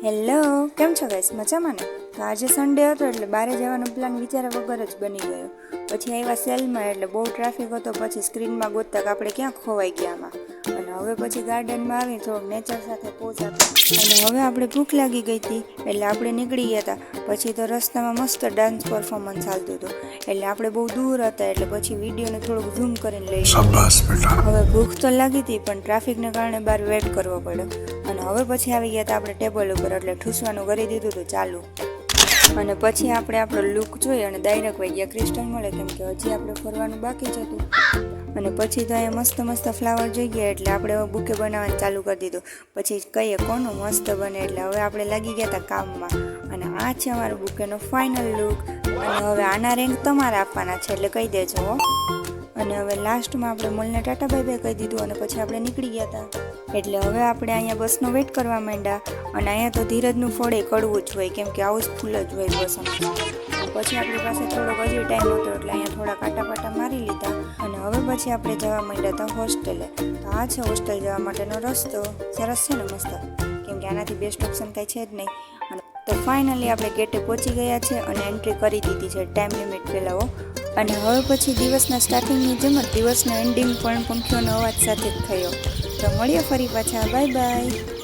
Hello, કેમ છો guys? મજામાં ને? તો આજે સન્ડે હતો એટલે બહાર જવાનો પ્લાન વિચાર્યા વગર જ બની ગયો. પછી આવ્યા સેલમાં એટલે બહુ ટ્રાફિક હતો, પછી સ્ક્રીનમાં ગોતતા કે આપણે ક્યાં ખોવાઈ ગયા આમાં. અને હવે પછી ગાર્ડનમાં આવી થોડોક નેચર સાથે પોઝ આપ્યો. અને હવે આપણે ભૂખ લાગી ગઈ હતી એટલે આપણે નીકળી ગયા હતા. પછી તો રસ્તામાં મસ્ત ડાન્સ પરફોર્મન્સ ચાલતું હતું એટલે આપણે બહુ દૂર હતા એટલે પછી વિડીયોને થોડુંક ઝૂમ કરીને લઈ હવે ભૂખ તો લાગી હતી પણ ટ્રાફિકને કારણે બહાર વેટ કરવો પડ્યો. અને હવે પછી આવી ગયા હતા આપણે ટેબલ ઉપર એટલે ઠૂસવાનું કરી દીધું હતું ચાલુ. અને પછી આપણે આપણો લુક જોઈ અને ડાયરેક્ટ વહી ગયા ક્રિસ્ટલ મળે, કેમ કે હજી આપણે ફરવાનું બાકી જ હતું. અને પછી તો અહીંયા મસ્ત મસ્ત ફ્લાવર જોઈ ગયા એટલે આપણે બુકે બનાવવાનું ચાલુ કરી દીધું. પછી કહીએ કોનું મસ્ત બને એટલે હવે આપણે લાગી ગયા હતા કામમાં. અને આ છે અમારું બુકેનો ફાઇનલ લુક. અને હવે આના રેન્ક તમારે આપવાના છે એટલે કહી દેજો હો. અને હવે લાસ્ટમાં આપણે મોલને ટાટા બાય બાય કહી દીધું અને પછી આપણે નીકળી ગયા હતા. એટલે હવે આપણે અહીંયા બસનો વેઇટ કરવા માંડ્યા. અને અહીંયા તો ધીરજનું ફળ એ કડવું જ હોય, કેમ કે આવું જ ફૂલ જ હોય બસમાં. પછી આપણી પાસે થોડોક હજી ટાઈમ હતો એટલે અહીંયા થોડા કાંટા મારી લીધા. અને હવે પછી આપણે જવા માંડ્યા હતા હોસ્ટેલે. તો આ છે હોસ્ટેલ જવા માટેનો રસ્તો. સરસ છે ને મસ્ત, કેમ કે આનાથી બેસ્ટ ઓપ્શન કાંઈ છે જ નહીં. અને તો ફાઇનલી આપણે ગેટે પહોંચી ગયા છે અને એન્ટ્રી કરી દીધી છે ટાઈમ લિમિટ પહેલાં. અને હવે પછી દિવસના સ્ટાર્ટિંગની જેમ જ દિવસનો એન્ડિંગ પણ પંખીઓનો અવાજ સાથે જ થયો. તો મળીએ ફરી પાછા. Bye bye.